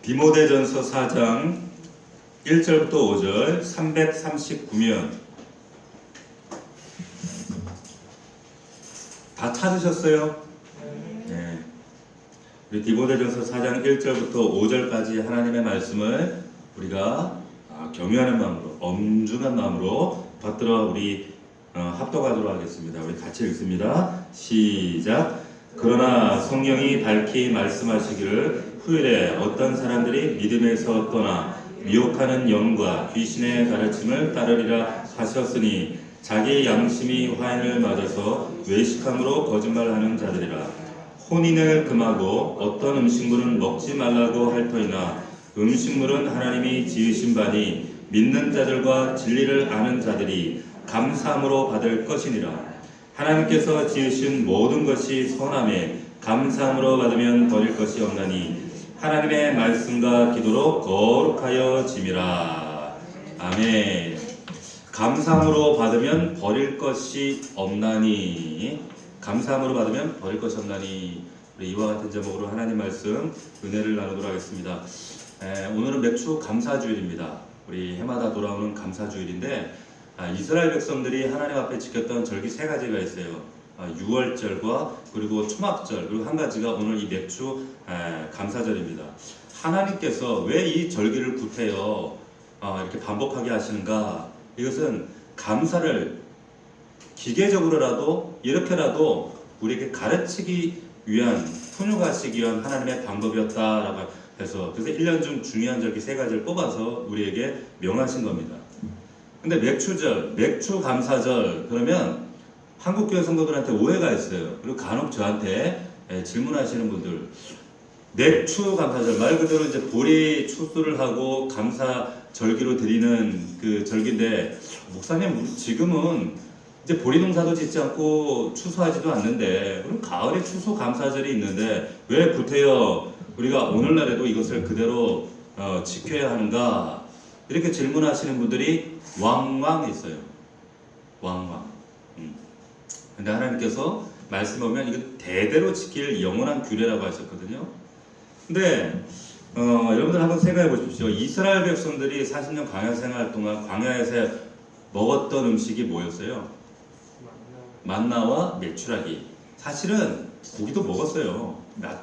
디모데전서 4장 1절부터 5절 339면 다 찾으셨어요? 네. 우리 디모데전서 4장 1절부터 5절까지 하나님의 말씀을 우리가 경외하는 마음으로, 엄중한 마음으로 받들어 우리 합독하도록 하겠습니다. 우리 같이 읽습니다. 시작. 그러나 성령이 밝히 말씀하시기를 후일에 어떤 사람들이 믿음에서 떠나 미혹하는 영과 귀신의 가르침을 따르리라 하셨으니 자기 양심이 화인을 맞아서 외식함으로 거짓말하는 자들이라. 혼인을 금하고 어떤 음식물은 먹지 말라고 할 터이나 음식물은 하나님이 지으신 바니 믿는 자들과 진리를 아는 자들이 감사함으로 받을 것이니라. 하나님께서 지으신 모든 것이 선함에 감사함으로 받으면 버릴 것이 없나니 하나님의 말씀과 기도로 거룩하여 짐이라. 아멘. 감사함으로 받으면 버릴 것이 없나니, 감사함으로 받으면 버릴 것이 없나니. 우리 이와 같은 제목으로 하나님 말씀 은혜를 나누도록 하겠습니다. 오늘은 맥주 감사주일입니다. 우리 해마다 돌아오는 감사주일인데 이스라엘 백성들이 하나님 앞에 지켰던 절기 세 가지가 있어요. 유월절과 그리고 초막절, 그리고 한 가지가 오늘 이 맥주 감사절입니다. 하나님께서 왜 이 절기를 구태여 이렇게 반복하게 하시는가? 이것은 감사를 기계적으로라도 이렇게라도 우리에게 가르치기 위한, 훈육하시기 위한 하나님의 방법이었다라고 해서, 그래서 1년 중 중요한 절기 세 가지를 뽑아서 우리에게 명하신 겁니다. 근데 맥주절, 맥주 감사절 그러면 한국교회 성도들한테 오해가 있어요. 그리고 간혹 저한테 질문하시는 분들, 맥주 감사절 말 그대로 이제 보리 추수를 하고 감사 절기로 드리는 그 절기인데, 목사님 지금은 이제 보리 농사도 짓지 않고 추수하지도 않는데 그럼 가을에 추수 감사절이 있는데 왜 구태여 우리가 오늘날에도 이것을 그대로 지켜야 하는가? 이렇게 질문하시는 분들이 왕왕 있어요. 왕왕. 근데 하나님께서 말씀 보면 이거 대대로 지킬 영원한 규례라고 하셨거든요. 근데 여러분들 한번 생각해 보십시오. 이스라엘 백성들이 40년 광야 생활 동안 광야에서 먹었던 음식이 뭐였어요? 만나와 메추라기. 사실은 고기도 먹었어요.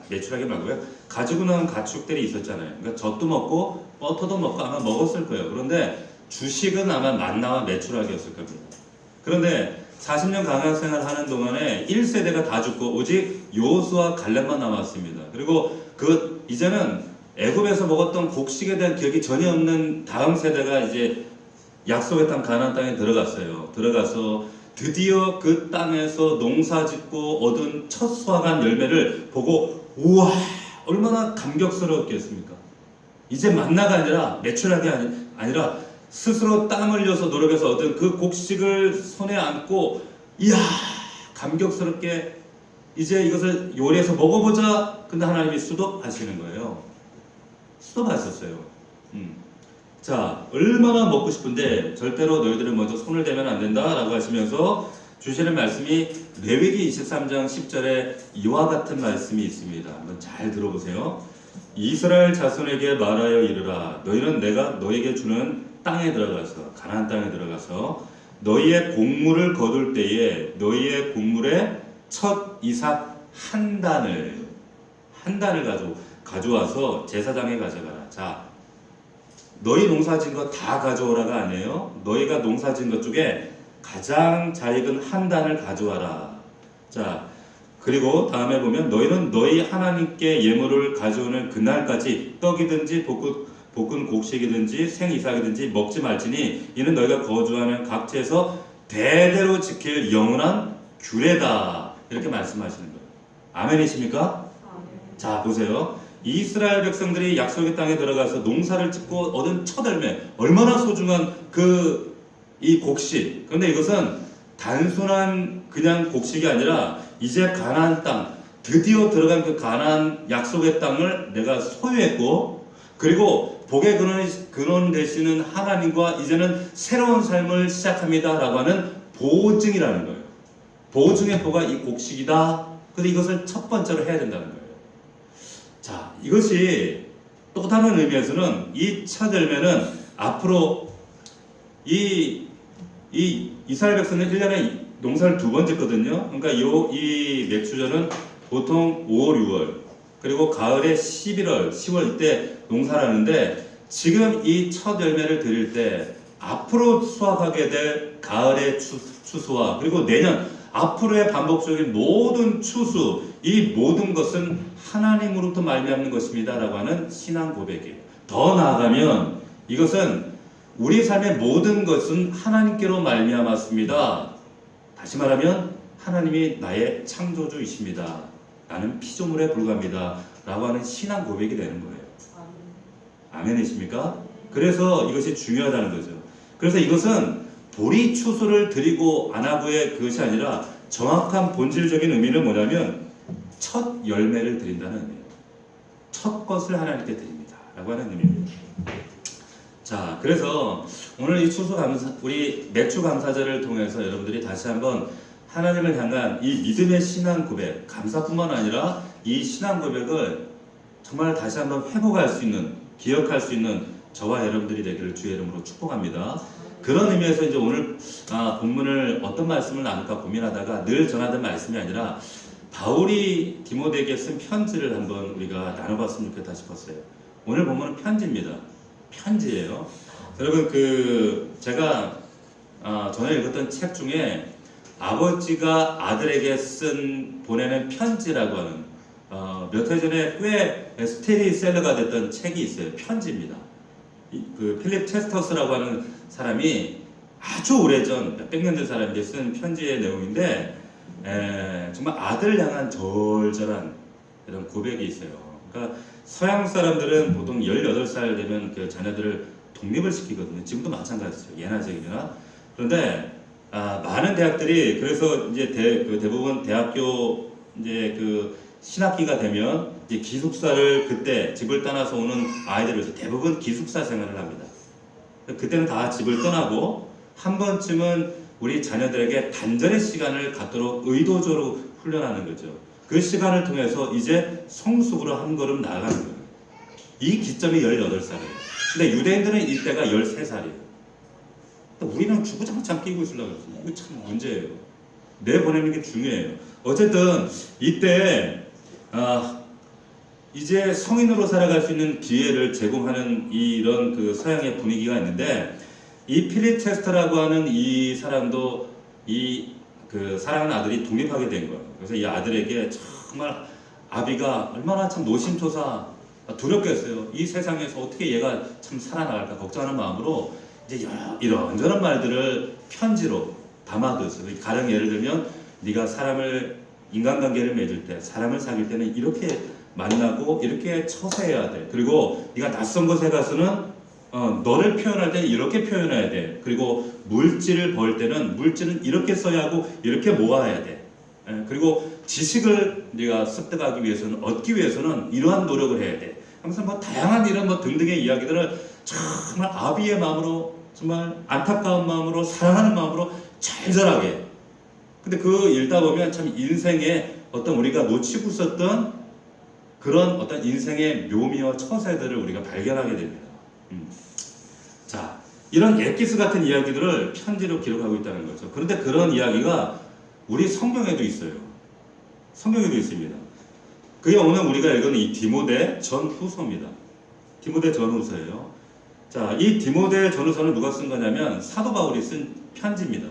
메추라기 말고요. 가지고 나온 가축들이 있었잖아요. 그러니까 젖도 먹고 버터도 먹고 아마 먹었을 거예요. 그런데 주식은 아마 만나와 메추라기였을 겁니다. 그런데 40년 광야 생활 하는 동안에 1세대가 다 죽고 오직 여호수아 갈렙만 남았습니다. 그리고 이제는 애굽에서 먹었던 곡식에 대한 기억이 전혀 없는 다음 세대가 이제 약속의 땅 가나안 땅에 들어갔어요. 들어가서 드디어 그 땅에서 농사짓고 얻은 첫 수확한 열매를 보고 우와 얼마나 감격스러웠겠습니까? 이제 만나가 아니라 메추라기 아니라 스스로 땀 흘려서 노력해서 얻은 그 곡식을 손에 안고 이야 감격스럽게 이제 이것을 요리해서 먹어보자. 근데 하나님이 수독하시는 거예요. 수독하셨어요. 자, 얼마나 먹고 싶은데 절대로 너희들은 먼저 손을 대면 안 된다라고 하시면서 주시는 말씀이 레위기 23장 10절에 이와 같은 말씀이 있습니다. 한번 잘 들어보세요. 이스라엘 자손에게 말하여 이르라. 너희는 내가 너에게 주는 땅에 들어가서, 가나안 땅에 들어가서 너희의 곡물을 거둘 때에 너희의 곡물의 첫 이삭 한 단을 가져와서 제사장에 가져가라. 자, 너희 농사진 거 다 가져오라가 아니에요. 너희가 농사진 것 중에 가장 잘 익은 한 단을 가져와라. 자, 그리고 다음에 보면 너희는 너희 하나님께 예물을 가져오는 그날까지 떡이든지 볶은 곡식이든지 생이삭이든지 먹지 말지니 이는 너희가 거주하는 각지에서 대대로 지킬 영원한 규례다. 이렇게 말씀하시는 거예요. 아멘이십니까? 자, 보세요. 이스라엘 백성들이 약속의 땅에 들어가서 농사를 짓고 얻은 첫 열매, 얼마나 소중한 이 곡식. 그런데 이것은 단순한 그냥 곡식이 아니라 이제 가나안 땅, 드디어 들어간 그 가나안 약속의 땅을 내가 소유했고, 그리고 복의 근원 되시는 하나님과 이제는 새로운 삶을 시작합니다라고 하는 보증이라는 거예요. 보증의 보가 이 곡식이다. 근데 이것을 첫 번째로 해야 된다는 거예요. 자, 이것이 또 다른 의미에서는 이 첫 열매는 앞으로 이 이스라엘 백성은 1년에 농사를 2번 짓거든요. 그러니까 이 맥주전은 보통 5월, 6월 그리고 가을에 11월, 10월 때 농사를 하는데 지금 이 첫 열매를 드릴 때 앞으로 수확하게 될 가을의 추수와 그리고 내년 앞으로의 반복적인 모든 추수 이 모든 것은 하나님으로부터 말미암는 것입니다 라고 하는 신앙 고백이에요. 더 나아가면 이것은 우리 삶의 모든 것은 하나님께로 말미암았습니다. 다시 말하면 하나님이 나의 창조주이십니다. 나는 피조물에 불과합니다. 라고 하는 신앙 고백이 되는 거예요. 아멘이십니까? 그래서 이것이 중요하다는 거죠. 그래서 이것은 보리 추수를 드리고 안 하고의 그것이 아니라 정확한 본질적인 의미는 뭐냐면 첫 열매를 드린다는 의미예요. 첫 것을 하나님께 드립니다. 라고 하는 의미입니다. 자, 그래서 오늘 이 우리 맥주 감사절을 통해서 여러분들이 다시 한번 하나님을 향한 이 믿음의 신앙 고백, 감사뿐만 아니라 이 신앙 고백을 정말 다시 한번 회복할 수 있는, 기억할 수 있는 저와 여러분들이 되기를 주의 이름으로 축복합니다. 그런 의미에서 이제 오늘 본문을 어떤 말씀을 나눌까 고민하다가 늘 전하던 말씀이 아니라 바울이 디모데에게 쓴 편지를 한번 우리가 나눠봤으면 좋겠다 싶었어요. 오늘 본문은 편지입니다. 편지예요. 여러분 제가 전에 읽었던 책 중에 아버지가 아들에게 보내는 편지라고 하는 몇 해 전에 꽤 스테디셀러가 됐던 책이 있어요. 편지입니다. 필립 체스터스라고 하는 사람이 아주 오래전 몇백 년 된 사람인데 쓴 편지의 내용인데 정말 아들 향한 절절한 이런 고백이 있어요. 그러니까 서양 사람들은 보통 18살 되면 그 자녀들을 독립을 시키거든요. 지금도 마찬가지죠. 예나 지금이나. 그런데 많은 대학들이 그래서 이제 대부분 대학교 이제 신학기가 되면 이제 기숙사를 그때 집을 떠나서 오는 아이들을 위해서 대부분 기숙사 생활을 합니다. 그때는 다 집을 떠나고 한 번쯤은 우리 자녀들에게 단절의 시간을 갖도록 의도적으로 훈련하는 거죠. 그 시간을 통해서 이제 성숙으로 한 걸음 나아가는 거예요. 이 기점이 18살이에요. 근데 유대인들은 이때가 13살이에요. 우리는 주구장창 끼고 있으려고 했어요. 이거 참 문제예요. 내보내는 게 중요해요. 어쨌든 이때 이제 성인으로 살아갈 수 있는 기회를 제공하는 이런 서양의 분위기가 있는데 이 필립 체스터라고 하는 이 사람도 사랑하는 아들이 독립하게 된 거예요. 그래서 이 아들에게 정말 아비가 얼마나 참 노심초사 두렵겠어요. 이 세상에서 어떻게 얘가 참 살아나갈까 걱정하는 마음으로 이제 이런저런 말들을 편지로 담아뒀어요. 가령 예를 들면 네가 인간관계를 맺을 때 사람을 사귈 때는 이렇게 만나고 이렇게 처세해야 돼. 그리고 네가 낯선 곳에 가서는 너를 표현할 때는 이렇게 표현해야 돼. 그리고 물질을 벌 때는 물질은 이렇게 써야 하고 이렇게 모아야 돼. 그리고 지식을 네가 습득하기 위해서는 얻기 위해서는 이러한 노력을 해야 돼. 항상 다양한 이런 등등의 이야기들을 정말 아비의 마음으로 정말 안타까운 마음으로 사랑하는 마음으로 절절하게. 근데 읽다 보면 참 인생의 어떤 우리가 놓치고 있었던 그런 어떤 인생의 묘미와 처세들을 우리가 발견하게 됩니다. 자, 이런 엑기스 같은 이야기들을 편지로 기록하고 있다는 거죠. 그런데 그런 이야기가 우리 성경에도 있어요. 성경에도 있습니다. 그게 오늘 우리가 읽은 이 디모데 전후서입니다. 디모데 전후서예요. 자, 이 디모데 전후서는 누가 쓴 거냐면 사도 바울이 쓴 편지입니다.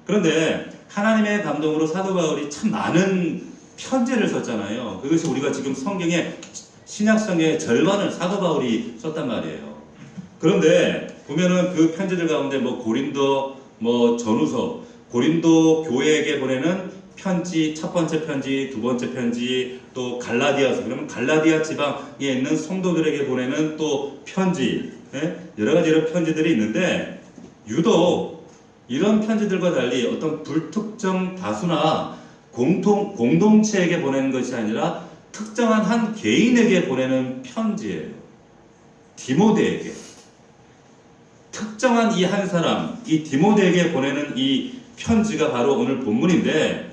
그런데 하나님의 감동으로 사도 바울이 참 많은 편지를 썼잖아요. 그것이 우리가 지금 성경의 신약성의 절반을 사도 바울이 썼단 말이에요. 그런데 보면은 그 편지들 가운데 고린도 전후서, 고린도 교회에게 보내는 편지, 첫 번째 편지, 두 번째 편지, 또 갈라디아서, 그러면 갈라디아 지방에 있는 성도들에게 보내는 또 편지, 여러 가지 이런 편지들이 있는데 유독 이런 편지들과 달리 어떤 불특정 다수나 공동체에게 보내는 것이 아니라 특정한 한 개인에게 보내는 편지예요. 디모데에게. 특정한 이 한 사람, 이 디모데에게 보내는 이 편지가 바로 오늘 본문인데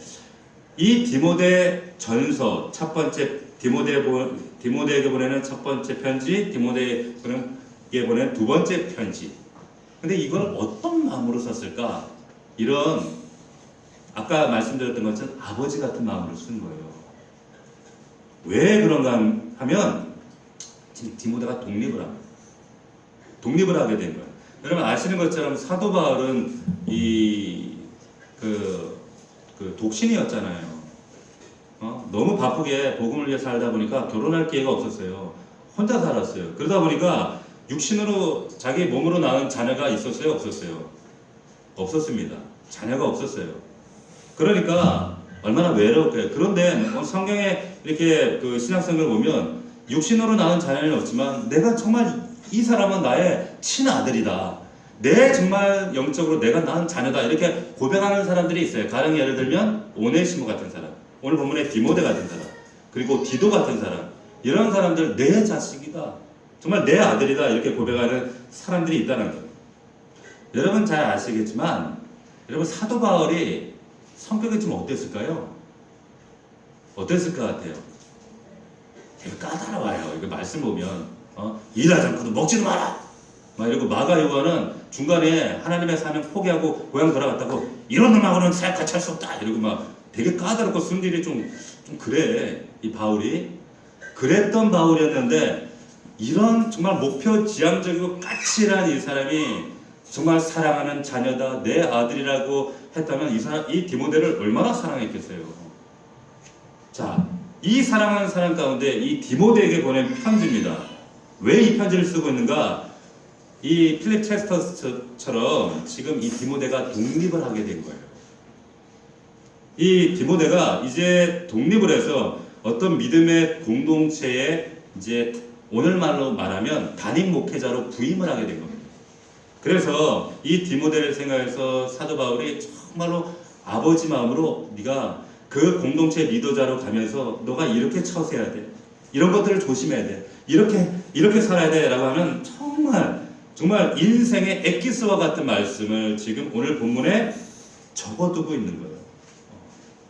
이 디모데 전서 첫 번째 디모데에 디모데에게 보내는 첫 번째 편지, 디모데에게 보내는 두 번째 편지. 근데 이걸 어떤 마음으로 썼을까? 이런 아까 말씀드렸던 것처럼 아버지 같은 마음으로 쓴 거예요. 왜 그런가 하면 지금 디모데가 독립을 하게 된 거예요. 여러분 아시는 것처럼 사도 바울은 그 독신이었잖아요. 너무 바쁘게 복음을 위해 살다 보니까 결혼할 기회가 없었어요. 혼자 살았어요. 그러다 보니까 육신으로 자기 몸으로 낳은 자녀가 있었어요? 없었어요? 없었습니다. 자녀가 없었어요. 그러니까 얼마나 외로울까요? 그런데 성경에 이렇게 그 신약성경을 보면 육신으로 낳은 자녀는 없지만 내가 정말 이 사람은 나의 친아들이다. 내 정말 영적으로 내가 낳은 자녀다. 이렇게 고백하는 사람들이 있어요. 가령 예를 들면 오네시모 같은 사람, 오늘 본문에 디모데 같은 사람, 그리고 디도 같은 사람, 이런 사람들 내 자식이다. 정말 내 아들이다. 이렇게 고백하는 사람들이 있다는 거예요. 여러분 잘 아시겠지만 여러분 사도 바울이 성격이 좀 어땠을까요? 어땠을 것 같아요? 되게 까다로워요. 이거 말씀 보면 일하지 않고도 먹지도 마라. 막 이러고 마가 요한은 중간에 하나님의 사명 포기하고 고향 돌아갔다고 이런 놈하고는 같이 할 수 없다. 이러고 막 되게 까다롭고 성질이 좀 그래. 이 바울이 그랬던 바울이었는데 이런 정말 목표 지향적이고 까칠한 이 사람이 정말 사랑하는 자녀다, 내 아들이라고 했다면 이 디모데를 얼마나 사랑했겠어요. 자, 이 사랑하는 사람 가운데 이 디모데에게 보낸 편지입니다. 왜 이 편지를 쓰고 있는가? 이 필립 체스터처럼 지금 이 디모데가 독립을 하게 된 거예요. 이 디모데가 이제 독립을 해서 어떤 믿음의 공동체에 이제 오늘 말로 말하면 담임 목회자로 부임을 하게 된 겁니다. 그래서 이 디모데를 생각해서 사도 바울이 정말로 아버지 마음으로 네가 그 공동체 리더자로 가면서 너가 이렇게 처세해야 돼. 이런 것들을 조심해야 돼. 이렇게 살아야 돼. 라고 하는 정말 인생의 엑기스와 같은 말씀을 지금 오늘 본문에 적어두고 있는 거예요.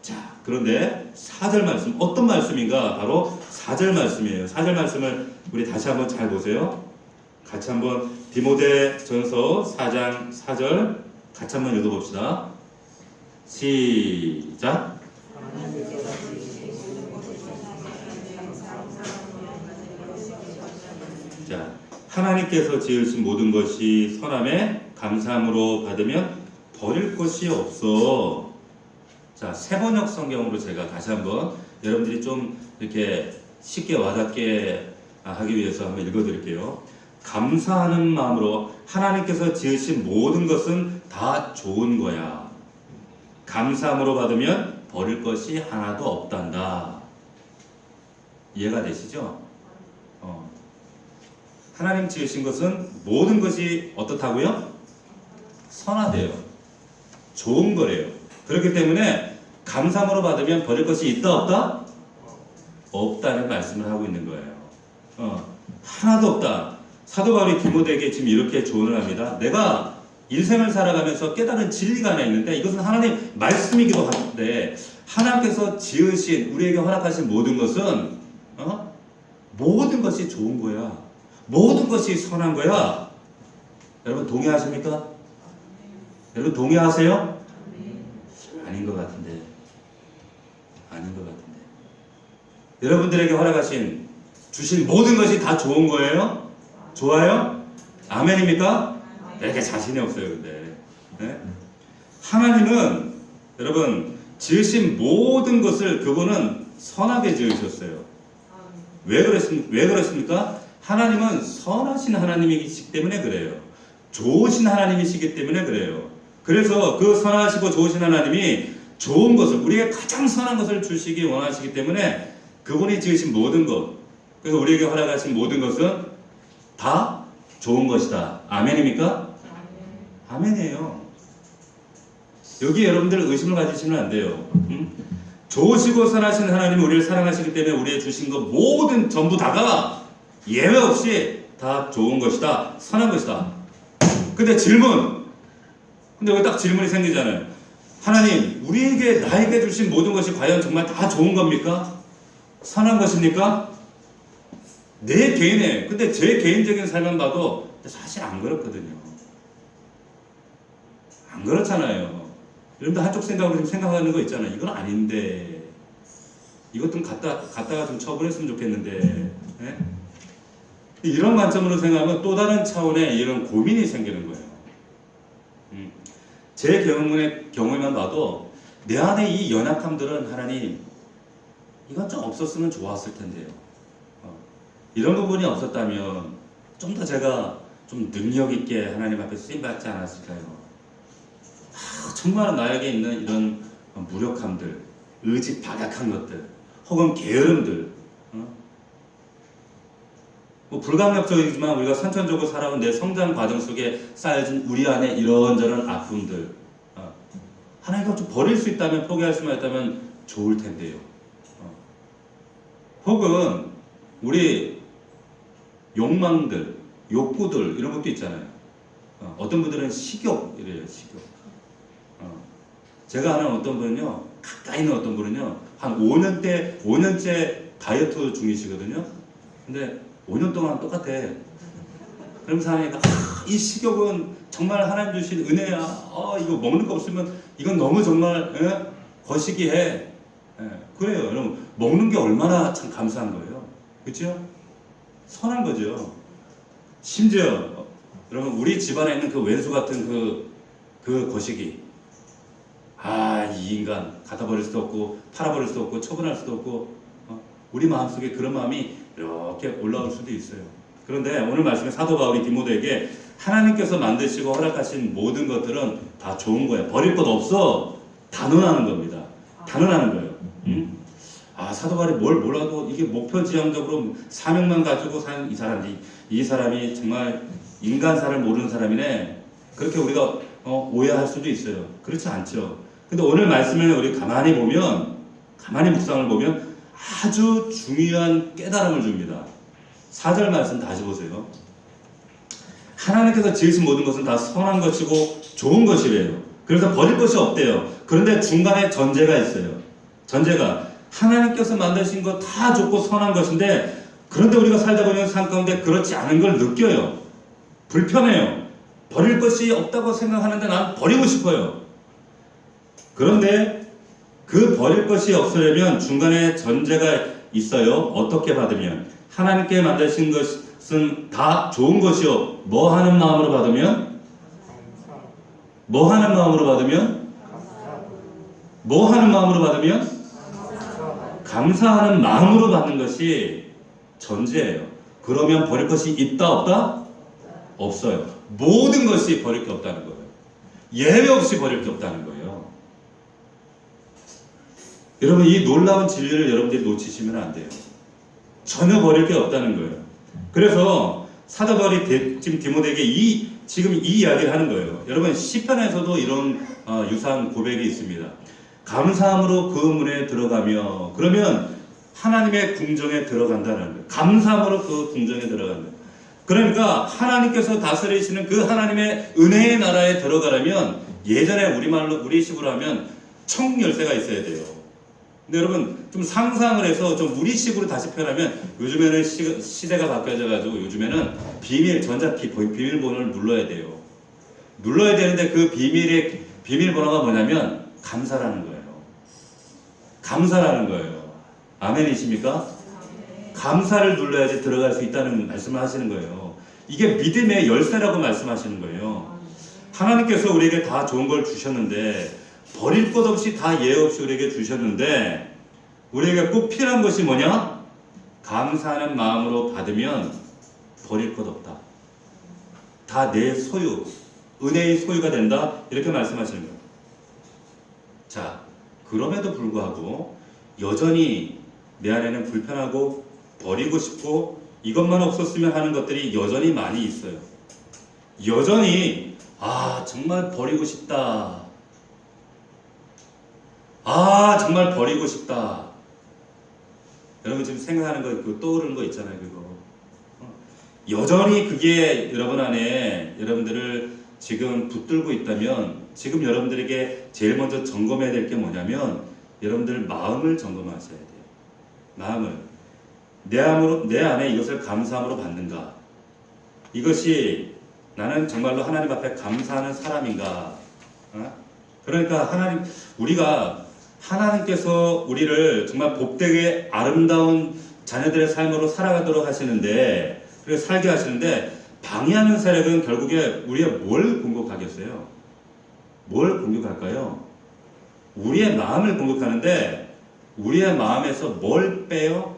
자, 그런데 4절 말씀, 어떤 말씀인가? 바로 4절 말씀이에요. 4절 말씀을 우리 다시 한번 잘 보세요. 같이 한번 디모데 전서 4장 4절 같이 한번 읽어봅시다. 시작. 자, 하나님께서 지으신 모든 것이 선함에 감사함으로 받으면 버릴 것이 없어. 자, 세번역 성경으로 제가 다시 한번 여러분들이 좀 이렇게 쉽게 와닿게 하기 위해서 한번 읽어드릴게요. 감사하는 마음으로 하나님께서 지으신 모든 것은 다 좋은 거야. 감사함으로 받으면 버릴 것이 하나도 없단다. 이해가 되시죠? 하나님 지으신 것은 모든 것이 어떻다고요? 선하대요. 좋은 거래요. 그렇기 때문에 감사함으로 받으면 버릴 것이 있다 없다? 없다는 말씀을 하고 있는 거예요. 하나도 없다. 사도 바울이 디모데에게 지금 이렇게 조언을 합니다. 내가 인생을 살아가면서 깨달은 진리가 하나 있는데 이것은 하나님 말씀이기도 한데 하나님께서 지으신 우리에게 허락하신 모든 것은 모든 것이 좋은 거야. 모든 것이 선한 거야. 여러분 동의하십니까? 여러분 동의하세요? 아닌 것 같은데. 여러분들에게 허락하신 주신 모든 것이 다 좋은 거예요? 좋아요? 아멘입니까? 이렇게 자신이 없어요, 근데. 네? 하나님은 여러분 지으신 모든 것을 그분은 선하게 지으셨어요. 왜 그렇습니까? 하나님은 선하신 하나님이시기 때문에 그래요. 좋으신 하나님이시기 때문에 그래요. 그래서 그 선하시고 좋으신 하나님이 좋은 것을 우리에게 가장 선한 것을 주시기 원하시기 때문에 그분이 지으신 모든 것, 그래서 우리에게 허락하신 모든 것은 다 좋은 것이다. 아멘입니까? 아멘이에요. 여기 여러분들 의심을 가지시면 안 돼요. 좋으시고 선하신 하나님이 우리를 사랑하시기 때문에 우리의 주신 것 모든 전부 다가 예외 없이 다 좋은 것이다. 선한 것이다. 근데 여기 딱 질문이 생기잖아요. 하나님, 나에게 주신 모든 것이 과연 정말 다 좋은 겁니까? 선한 것입니까? 내 개인의, 근데 제 개인적인 삶만 봐도 사실 안 그렇거든요. 안 그렇잖아요. 여러분들 한쪽 생각으로 지금 생각하는 거 있잖아요. 이건 아닌데, 이것 좀 갖다가 좀 처분했으면 좋겠는데, 네? 이런 관점으로 생각하면 또 다른 차원의 이런 고민이 생기는 거예요. 제 경우에만 봐도 내 안에 이 연약함들은 하나님, 이건 좀 없었으면 좋았을 텐데요. 이런 부분이 없었다면 좀 더 제가 좀 능력 있게 하나님 앞에 쓰임 받지 않았을까요? 정말 나에게 있는 이런 무력함들, 의지 박약한 것들, 혹은 게으름들, 뭐 불가항력적이지만 우리가 선천적으로 살아온 내 성장 과정 속에 쌓여진 우리 안에 이런저런 아픔들, 하나님과 좀 버릴 수 있다면, 포기할 수만 있다면 좋을 텐데요. 혹은 우리 욕망들, 욕구들 이런 것도 있잖아요. 어떤 분들은 식욕이래요. 식욕. 제가 아는 어떤 분은요, 가까이 있는 어떤 분은요, 한 5년째 다이어트 중이시거든요. 근데 5년 동안 똑같아. 그러면서 하니까 이 식욕은 정말 하나님 주신 은혜야. 이거 먹는 거 없으면 이건 너무 정말 거시기해. 그래요. 여러분 먹는 게 얼마나 참 감사한 거예요. 그렇죠? 선한 거죠. 심지어 여러분 우리 집안에 있는 그 왼수 같은 그 거시기, 이 인간 갖다 버릴 수도 없고 팔아버릴 수도 없고 처분할 수도 없고, 우리 마음속에 그런 마음이 이렇게 올라올 수도 있어요. 그런데 오늘 말씀에 사도 바울이 디모데에게 하나님께서 만드시고 허락하신 모든 것들은 다 좋은 거예요. 버릴 것 없어. 단언하는 겁니다. 단언하는 거예요. 사도 바울이 뭘 몰라도 이게 목표 지향적으로 사명만 가지고 사는 이 사람이 정말 인간사를 모르는 사람이네. 그렇게 우리가 오해할 수도 있어요. 그렇지 않죠. 근데 오늘 말씀을 우리 가만히 묵상을 보면 아주 중요한 깨달음을 줍니다. 4절 말씀 다시 보세요. 하나님께서 지으신 모든 것은 다 선한 것이고 좋은 것이래요. 그래서 버릴 것이 없대요. 그런데 중간에 전제가 있어요. 전제가 하나님께서 만드신 거 다 좋고 선한 것인데, 그런데 우리가 살다 보면 삶 가운데 그렇지 않은 걸 느껴요. 불편해요. 버릴 것이 없다고 생각하는데 난 버리고 싶어요. 그런데 그 버릴 것이 없으려면 중간에 전제가 있어요. 어떻게 받으면? 하나님께 만드신 것은 다 좋은 것이요. 뭐 하는 마음으로 받으면? 뭐 하는 마음으로 받으면? 뭐 하는 마음으로 받으면? 감사하는 마음으로 받는 것이 전제예요. 그러면 버릴 것이 있다 없다? 없어요. 모든 것이 버릴 게 없다는 거예요. 예외 없이 버릴 게 없다는 거예요. 여러분 이 놀라운 진리를 여러분들이 놓치시면 안 돼요. 전혀 버릴 게 없다는 거예요. 그래서 사도 바울이 지금 디모데에게 지금 이 이야기를 하는 거예요. 여러분 시편에서도 이런 유사한 고백이 있습니다. 감사함으로 그 문에 들어가며, 그러면 하나님의 궁정에 들어간다는 거예요. 감사함으로 그 궁정에 들어간다. 그러니까 하나님께서 다스리시는 그 하나님의 은혜의 나라에 들어가려면, 예전에 우리식으로 하면 청열쇠가 있어야 돼요. 근데 여러분 좀 상상을 해서 좀 우리식으로 다시 표현하면, 요즘에는 시대가 바뀌어져 가지고 요즘에는 비밀번호를 눌러야 돼요. 눌러야 되는데 그 비밀번호가 뭐냐면 감사라는 거예요. 감사라는 거예요. 아멘이십니까? 감사를 눌러야지 들어갈 수 있다는 말씀을 하시는 거예요. 이게 믿음의 열쇠라고 말씀하시는 거예요. 하나님께서 우리에게 다 좋은 걸 주셨는데, 버릴 것 없이 다 예외 없이 우리에게 주셨는데, 우리에게 꼭 필요한 것이 뭐냐? 감사하는 마음으로 받으면 버릴 것 없다. 다 내 소유, 은혜의 소유가 된다. 이렇게 말씀하시는 거예요. 자, 그럼에도 불구하고 여전히 내 안에는 불편하고 버리고 싶고 이것만 없었으면 하는 것들이 여전히 많이 있어요. 여전히 정말 버리고 싶다. 정말 버리고 싶다. 여러분 지금 생각하는 거, 떠오르는 거 있잖아요. 그거. 여전히 그게 여러분 안에 여러분들을 지금 붙들고 있다면, 지금 여러분들에게 제일 먼저 점검해야 될 게 뭐냐면, 여러분들 마음을 점검하셔야 돼요. 마음을. 내 안에 이것을 감사함으로 받는가? 이것이 나는 정말로 하나님 앞에 감사하는 사람인가? 그러니까 우리가 하나님께서 우리를 정말 복되게 아름다운 자녀들의 삶으로 살아가도록 하시는데, 그래서 살게 하시는데, 방해하는 세력은 결국에 우리의 뭘 공격하겠어요? 뭘 공격할까요? 우리의 마음을 공격하는데, 우리의 마음에서 뭘 빼요?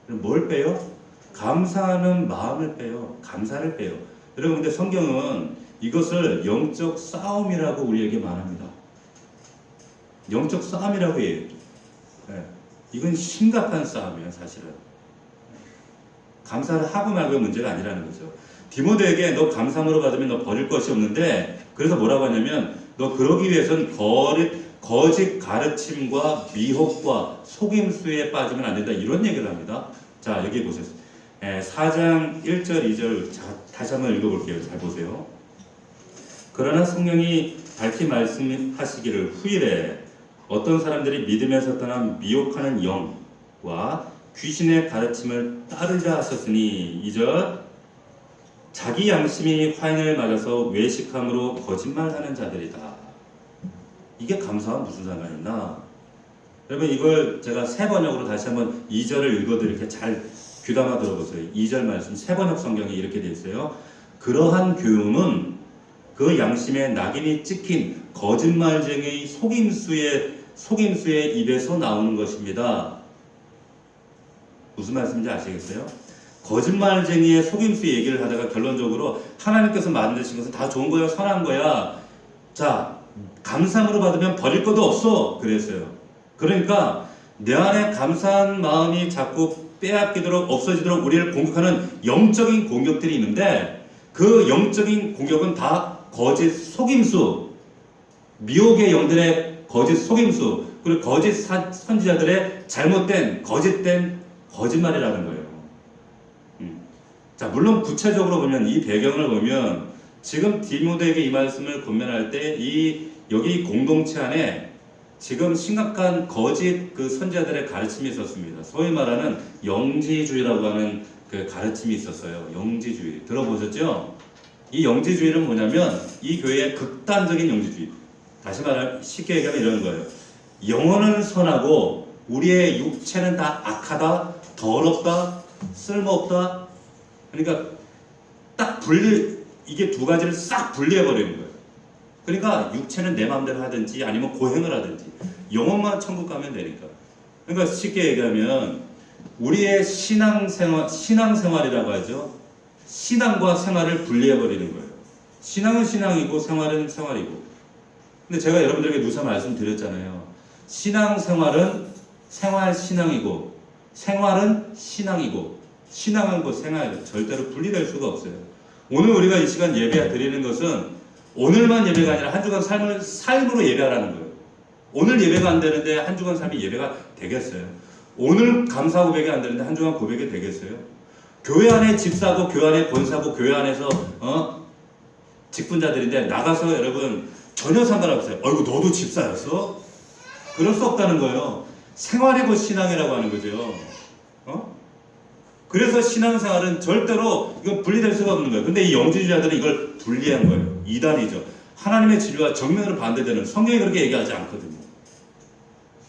뭘 빼요? 감사하는 마음을 빼요. 감사를 빼요. 여러분, 근데 성경은 이것을 영적 싸움이라고 우리에게 말합니다. 영적 싸움이라고 해요. 네. 이건 심각한 싸움이에요, 사실은. 감사를 하고 말고의 문제가 아니라는 거죠. 디모데에게 너 감사함으로 받으면 너 버릴 것이 없는데, 그래서 뭐라고 하냐면, 너 그러기 위해서는 거짓 가르침과 미혹과 속임수에 빠지면 안 된다. 이런 얘기를 합니다. 자, 여기 보세요. 4장 1절, 2절 다시 한번 읽어볼게요. 잘 보세요. 그러나 성령이 밝히 말씀하시기를 후일에 어떤 사람들이 믿음에서 떠난 미혹하는 영과 귀신의 가르침을 따르려 하셨으니 2절 자기 양심이 화인을 맞아서 외식함으로 거짓말하는 자들이다. 이게 감사와 무슨 상관이 있나? 여러분 이걸 제가 새 번역으로 다시 한번 2절을 읽어드릴게요. 잘 귀담아 들어보세요. 2절 말씀 새 번역 성경에 이렇게 되어 있어요. 그러한 교훈은 그 양심에 낙인이 찍힌 거짓말쟁이의 속임수의 입에서 나오는 것입니다. 무슨 말씀인지 아시겠어요? 거짓말쟁이의 속임수 얘기를 하다가 결론적으로 하나님께서 만드신 것은 다 좋은 거야, 선한 거야. 자, 감사함으로 받으면 버릴 것도 없어. 그랬어요. 그러니까 내 안에 감사한 마음이 자꾸 빼앗기도록 없어지도록 우리를 공격하는 영적인 공격들이 있는데 그 영적인 공격은 다 거짓 속임수, 미혹의 영들의 거짓 속임수, 그리고 거짓 선지자들의 잘못된 거짓된 거짓말이라는 거예요. 자, 물론 구체적으로 보면 이 배경을 보면 지금 디모데에게 이 말씀을 권면할 때 여기 공동체 안에 지금 심각한 거짓 그 선지자들의 가르침이 있었습니다. 소위 말하는 영지주의라고 하는 그 가르침이 있었어요. 영지주의 들어보셨죠? 이 영지주의는 뭐냐면 이 교회의 극단적인 영지주의. 다시 말하면 쉽게 얘기하면 이런 거예요. 영혼은 선하고 우리의 육체는 다 악하다, 더럽다, 쓸모없다. 그러니까 딱 이게 두 가지를 싹 분리해버리는 거예요. 그러니까 육체는 내 마음대로 하든지 아니면 고행을 하든지 영혼만 천국 가면 되니까. 그러니까 쉽게 얘기하면 우리의 신앙생활이라고 하죠. 신앙과 생활을 분리해버리는 거예요. 신앙은 신앙이고 생활은 생활이고. 근데 제가 여러분들에게 누차 말씀드렸잖아요. 신앙생활은 생활 신앙이고 생활은 신앙이고 신앙은 그 생활 절대로 분리될 수가 없어요. 오늘 우리가 이 시간 예배 드리는 것은 오늘만 예배가 아니라 한 주간 삶으로 예배하라는 거예요. 오늘 예배가 안 되는데 한 주간 삶이 예배가 되겠어요? 오늘 감사 고백이 안 되는데 한 주간 고백이 되겠어요? 교회 안에 집사고 교회 안에 권사고 교회 안에서 직분자들인데 나가서 여러분 전혀 상관없어요. 어이구 너도 집사였어? 그럴 수 없다는 거예요. 생활이고 신앙이라고 하는 거죠. 그래서 신앙생활은 절대로 이건 분리될 수가 없는 거예요. 근데 이 영지주의자들은 이걸 분리한 거예요. 이단이죠. 하나님의 진리와 정면으로 반대되는 성경이 그렇게 얘기하지 않거든요.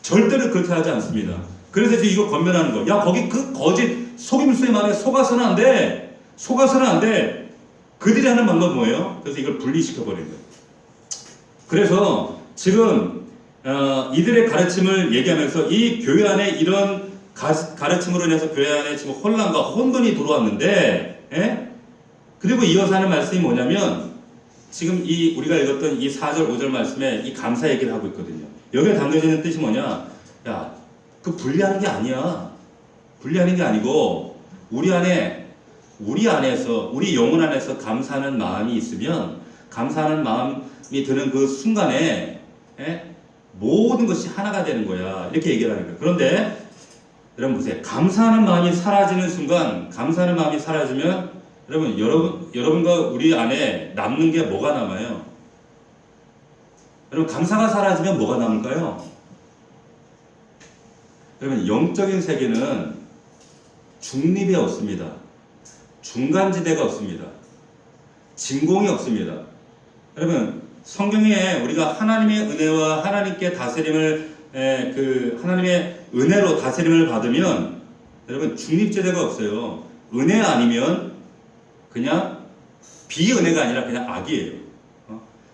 절대로 그렇게 하지 않습니다. 그래서 지금 이거 권면하는 거예요. 야 거기 그 거짓 속임수의 말에 속아서는 안 돼. 속아서는 안 돼. 그들이 하는 방법은 뭐예요? 그래서 이걸 분리시켜버린 거예요. 그래서 지금 이들의 가르침을 얘기하면서 이 교회 안에 이런 가르침으로 인해서 교회 안에 지금 혼란과 혼돈이 들어왔는데, 그리고 이어서 하는 말씀이 뭐냐면, 지금 우리가 읽었던 이 4절, 5절 말씀에 이 감사 얘기를 하고 있거든요. 여기에 담겨지는 뜻이 뭐냐? 야, 그 분리하는 게 아니야. 분리하는 게 아니고, 우리 안에서, 우리 영혼 안에서 감사하는 마음이 있으면, 감사하는 마음이 드는 그 순간에, 모든 것이 하나가 되는 거야. 이렇게 얘기를 하는 거예요. 그런데, 여러분 보세요. 감사하는 마음이 사라지는 순간, 감사하는 마음이 사라지면 여러분과 우리 안에 남는 게 뭐가 남아요? 여러분 감사가 사라지면 뭐가 남을까요? 그러면 영적인 세계는 중립이 없습니다. 중간지대가 없습니다. 진공이 없습니다. 여러분 성경에 우리가 하나님의 은혜와 하나님께 다스림을 하나님의 은혜로 다스림을 받으면 여러분 중립지대가 없어요. 은혜 아니면 그냥 비은혜가 아니라 그냥 악이에요.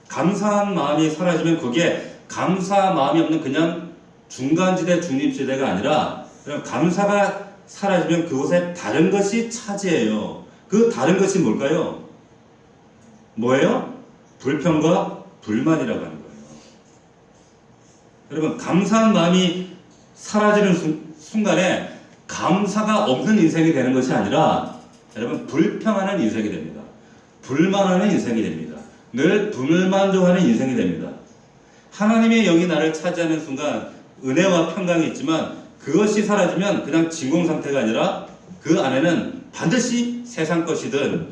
감사한 마음이 사라지면 거기에 감사 마음이 없는 그냥 중간지대 중립지대가 아니라 감사가 사라지면 그곳에 다른 것이 차지해요. 그 다른 것이 뭘까요? 뭐예요? 불평과 불만이라고 하는 거예요. 여러분 감사한 마음이 사라지는 순간에 감사가 없는 인생이 되는 것이 아니라 여러분 불평하는 인생이 됩니다. 불만하는 인생이 됩니다. 늘 불만족하는 인생이 됩니다. 하나님의 영이 나를 차지하는 순간 은혜와 평강이 있지만 그것이 사라지면 그냥 진공 상태가 아니라 그 안에는 반드시 세상 것이든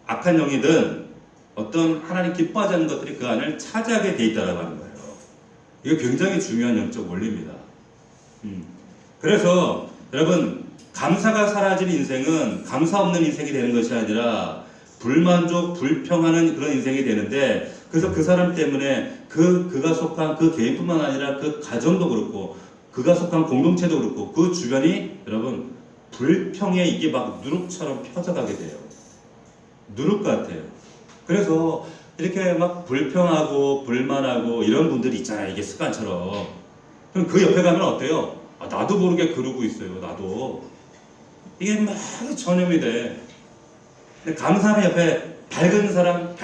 악한 영이든 어떤 하나님 기뻐하지 않는 것들이 그 안을 차지하게 돼 있다라고 하는 거예요. 이거 굉장히 중요한 영적 원리입니다. 그래서 여러분 감사가 사라진 인생은 감사 없는 인생이 되는 것이 아니라 불만족, 불평하는 그런 인생이 되는데 그래서 그 사람 때문에 그가 속한 그 개인뿐만 아니라 그 가정도 그렇고 그가 속한 공동체도 그렇고 그 주변이 여러분 불평에 이게 막 누룩처럼 펴져가게 돼요. 누룩 같아요. 그래서 이렇게 막 불평하고 불만하고 이런 분들이 있잖아요. 이게 습관처럼. 그럼 그 옆에 가면 어때요? 나도 모르게 그러고 있어요. 나도. 이게 막 전염이 돼. 근데 감사하는 옆에 밝은 사람,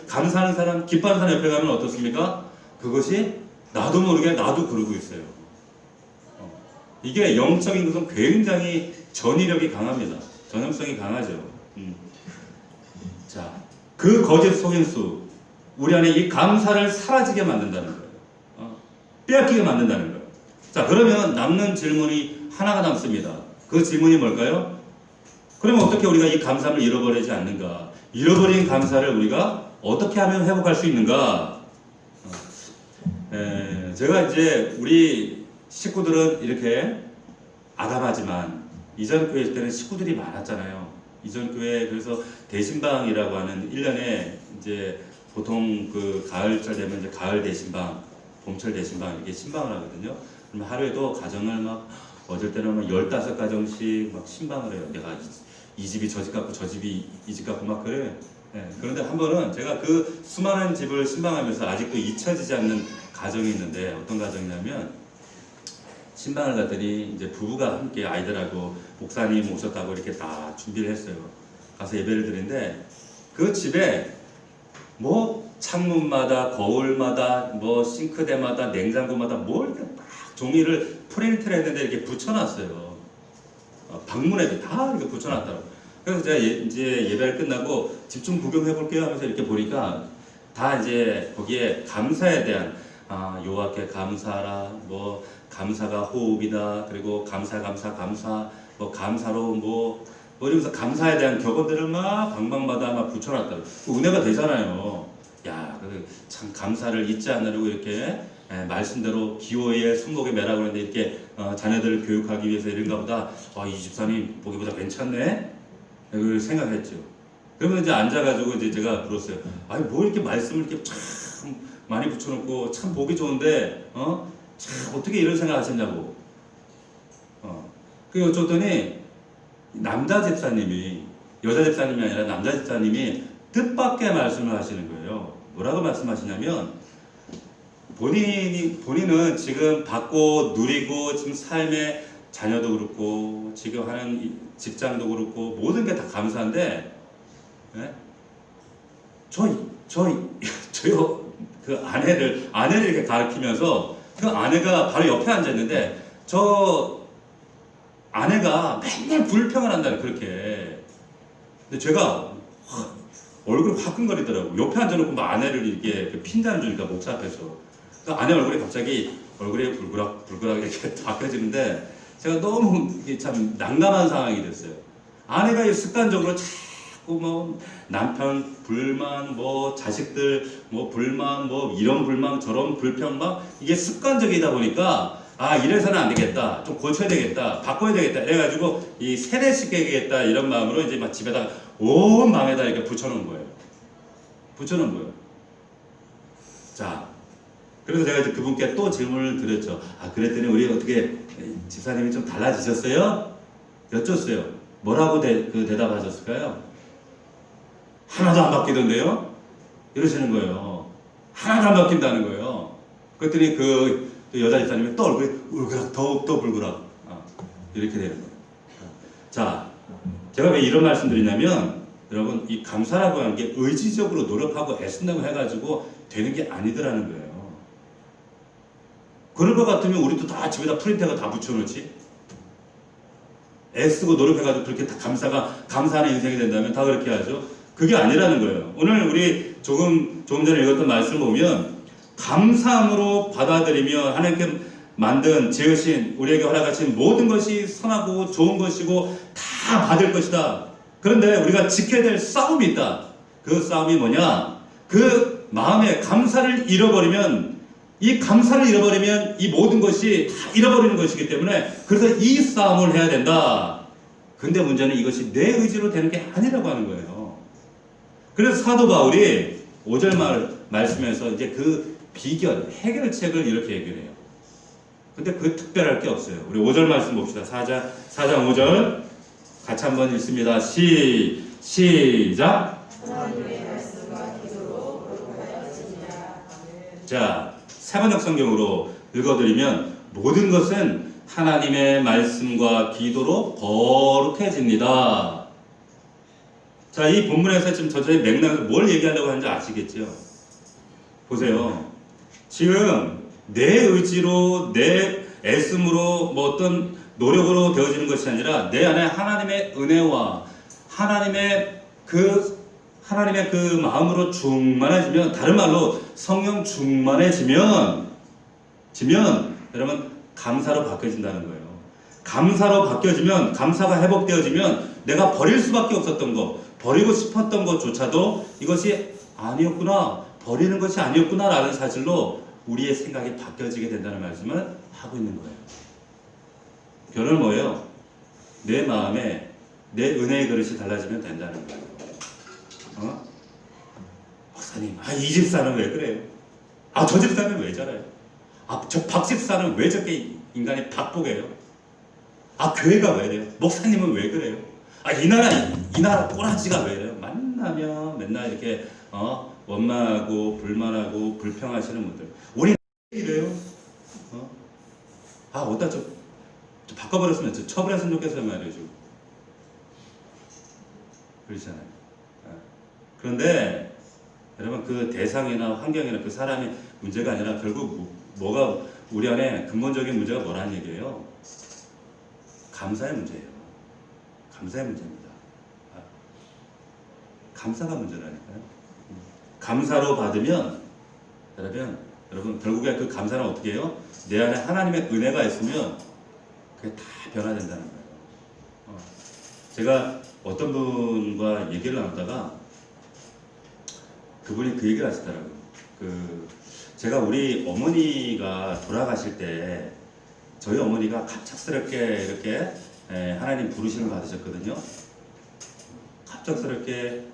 감사하는 사람, 기뻐하는 사람 옆에 가면 어떻습니까? 그것이 나도 모르게 나도 그러고 있어요. 이게 영적인 것은 굉장히 전위력이 강합니다. 전염성이 강하죠. 자, 그 거짓 속임수, 우리 안에 이 감사를 사라지게 만든다는 거예요. 빼앗기게 만든다는 거예요. 자, 그러면 남는 질문이 하나가 남습니다. 그 질문이 뭘까요? 그러면 어떻게 우리가 이 감사를 잃어버리지 않는가? 잃어버린 감사를 우리가 어떻게 하면 회복할 수 있는가? 제가 이제 우리 식구들은 이렇게 아담하지만 이전 교회 때는 식구들이 많았잖아요. 이전 교회 그래서 대신방이라고 하는 1년에 이제 보통 그 가을철 되면 이제 가을 대신방, 봄철 대신방 이렇게 신방을 하거든요. 그럼 하루에도 가정을 막 어쩔 때는 막 15가정씩 막 신방을 해요. 내가 이 집이 저 집 같고 저 집이 이 집 같고 막 그래. 그런데 한 번은 제가 그 수많은 집을 신방하면서 아직도 잊혀지지 않는 가정이 있는데 어떤 가정이냐면 신방을 갔더니 이제 부부가 함께 아이들하고 목사님 오셨다고 이렇게 다 준비를 했어요. 가서 예배를 드리는데 그 집에 뭐 창문마다 거울마다 뭐 싱크대마다 냉장고마다 뭘 이렇게 막 종이를 프린트를 했는데 이렇게 붙여놨어요. 방문에도 다 이렇게 붙여놨더라고요. 그래서 제가 이제 예배를 끝나고 집 좀 구경해 볼게요 하면서 이렇게 보니까 다 이제 거기에 감사에 대한 여호와께 감사하라, 뭐 감사가 호흡이다, 그리고 감사, 뭐 감사로 뭐 이러면서 감사에 대한 격언들을 막 방방마다 막 붙여놨다고. 은혜가 되잖아요. 야, 참 감사를 잊지 않으려고 이렇게 말씀대로 기호에 손목에 매라고 하는데 이렇게 자녀들을 교육하기 위해서 이런가 보다. 이 집사님 보기보다 괜찮네. 그걸 생각했죠. 그러면 이제 앉아가지고 이제 제가 물었어요. 아니 뭐 이렇게 말씀을 이렇게 참 많이 붙여놓고 참 보기 좋은데 참 어떻게 이런 생각하셨냐고. 그 여쭤더니 남자 집사님이 여자 집사님이 아니라 남자 집사님이 뜻밖의 말씀을 하시는 거예요. 뭐라고 말씀하시냐면 본인은 지금 받고 누리고 지금 삶의 자녀도 그렇고 지금 하는 직장도 그렇고 모든 게 다 감사한데 저요 그 아내를 이렇게 가리키면서 그 아내가 바로 옆에 앉아 있는데 저 아내가 맨날 불평을 한다는 그렇게. 근데 제가 얼굴이 화끈거리더라고. 옆에 앉아놓고 막 아내를 이렇게 핀잔을 주니까 목사 앞에서. 그 아내 얼굴이 갑자기 얼굴이 불그락 이렇게 바뀌어지는데 제가 너무 참 난감한 상황이 됐어요. 아내가 습관적으로 자꾸 뭐 남편 불만, 뭐 자식들 뭐 불만, 뭐 이런 불만 저런 불평 막 이게 습관적이다 보니까 아 이래서는 안 되겠다, 좀 고쳐야 되겠다, 바꿔야 되겠다 이래가지고 이 세례시켜야겠다 이런 마음으로 이제 막 집에다가 온 방에다 이렇게 붙여놓은 거예요. 붙여놓은 거예요. 자, 그래서 제가 이제 그분께 또 질문을 드렸죠. 아 그랬더니 우리 어떻게 집사님이 좀 달라지셨어요? 여쭸어요. 뭐라고 대답하셨을까요? 하나도 안 바뀌던데요? 이러시는 거예요. 하나도 안 바뀐다는 거예요. 그랬더니 그 여자 집사님이 또 얼굴이 울그락 더욱더 불그락 이렇게 되는 거예요. 자, 제가 왜 이런 말씀 드리냐면 여러분 이 감사라고 하는 게 의지적으로 노력하고 애쓴다고 해가지고 되는 게 아니더라는 거예요. 그럴 것 같으면 우리도 다 집에다 프린터가 다 붙여놓지. 애쓰고 노력해가지고 그렇게 다 감사하는 인생이 된다면 다 그렇게 하죠. 그게 아니라는 거예요. 오늘 우리 조금 전에 읽었던 말씀을 보면 감사함으로 받아들이며 하나님께 만든 지으신 우리에게 허락하신 모든 것이 선하고 좋은 것이고 다 받을 것이다. 그런데 우리가 지켜야 될 싸움이 있다. 그 싸움이 뭐냐? 그 마음에 감사를 잃어버리면 이 모든 것이 다 잃어버리는 것이기 때문에 그래서 이 싸움을 해야 된다. 근데 문제는 이것이 내 의지로 되는 게 아니라고 하는 거예요. 그래서 사도 바울이 5절 말씀에서 이제 그 비결, 해결책을 이렇게 얘기해요. 근데 그 특별할 게 없어요. 우리 5절 말씀 봅시다. 4장 5절 같이 한번 읽습니다. 시작. 자, 세번역 성경으로 읽어드리면 모든 것은 하나님의 말씀과 기도로 거룩해집니다. 자, 이 본문에서 지금 저자의 맥락을 뭘 얘기하려고 하는지 아시겠죠? 보세요. 지금 내 의지로 내 애씀으로 뭐 어떤 노력으로 되어지는 것이 아니라 내 안에 하나님의 은혜와 하나님의 그 마음으로 충만해지면, 다른 말로 성령 충만해지면 여러분 감사로 바뀌어진다는 거예요. 감사로 바뀌어지면, 감사가 회복되어지면 내가 버릴 수밖에 없었던 것, 버리고 싶었던 것조차도 이것이 아니었구나, 버리는 것이 아니었구나 라는 사실로 우리의 생각이 바뀌어지게 된다는 말씀을 하고 있는 거예요. 결론은 뭐예요? 내 마음에 내 은혜의 그릇이 달라지면 된다는 거예요. 목사님, 이 집사는 왜 그래요? 저 집사는 왜 저래요? 저 박 집사는 왜 저렇게 인간이 박복해요? 교회가 왜 이래요? 목사님은 왜 그래요? 이 나라 꼬라지가 왜 이래요? 만나면 맨날 이렇게 원망하고 불만하고 불평하시는 분들, 우리 이래요? 어디다 저 바꿔버렸으면 저 처벌했으면 좋겠어요 말이죠. 그렇잖아요. 그런데 여러분 그 대상이나 환경이나 그 사람의 문제가 아니라 결국 뭐가 우리 안에 근본적인 문제가 뭐라는 얘기예요? 감사의 문제예요. 감사의 문제입니다. 감사가 문제라니까요. 감사로 받으면 여러분 결국에 그 감사는 어떻게 해요? 내 안에 하나님의 은혜가 있으면 그게 다 변화된다는 거예요. 제가 어떤 분과 얘기를 나누다가 그분이 그 얘기를 하시더라고요. 제가 우리 어머니가 돌아가실 때 저희 어머니가 갑작스럽게 이렇게 하나님 부르심을 받으셨거든요. 갑작스럽게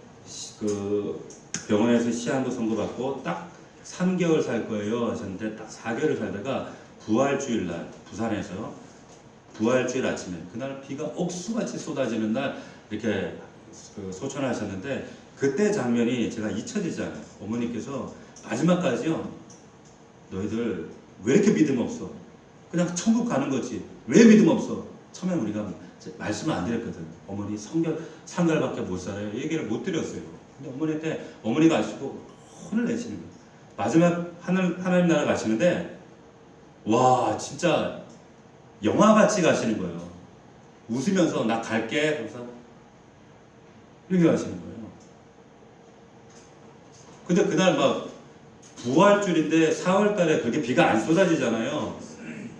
그 병원에서 시한부 선고받고 딱 3개월 살 거예요 하셨는데 딱 4개월을 살다가 부활주일 날 부산에서 부활주일 아침에 그날 비가 옥수같이 쏟아지는 날 이렇게 소천을 하셨는데 그때 장면이 제가 잊혀지지 않아요. 어머니께서 마지막까지요, 너희들 왜 이렇게 믿음 없어? 그냥 천국 가는 거지 왜 믿음 없어? 처음에 우리가 말씀을 안 드렸거든. 어머니 상갈밖에 못 살아요. 얘기를 못 드렸어요. 근데 어머니한테 어머니가 아시고 혼을 내시는 거예요. 마지막 하나님 나라 가시는데 와 진짜 영화같이 가시는 거예요. 웃으면서 나 갈게 그래서 이렇게 가시는 거예요. 근데 그날 막 부활주일인데 4월달에 그렇게 비가 안 쏟아지잖아요.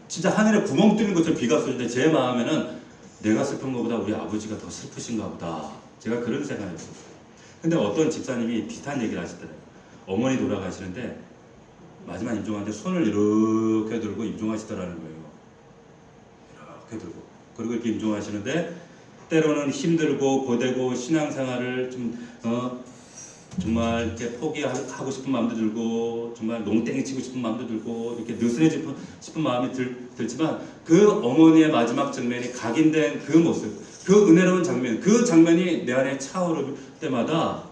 진짜 하늘에 구멍 뚫린 것처럼 비가 쏟는데 제 마음에는 내가 슬픈 것보다 우리 아버지가 더 슬프신가 보다. 제가 그런 생각을 했어요. 근데 어떤 집사님이 비슷한 얘기를 하시더라고요. 어머니 돌아가시는데 마지막 임종하는데 손을 이렇게 들고 임종하시더라는 거예요. 들고 그리고 이렇게 임종하시는데 때로는 힘들고 고되고 신앙생활을 정말 이렇게 포기하고 싶은 마음도 들고 정말 농땡이 치고 싶은 마음도 들고 이렇게 느슨해지고 싶은 마음이 들지만 그 어머니의 마지막 장면이 각인된 그 모습, 그 은혜로운 장면, 그 장면이 내 안에 차오를 때마다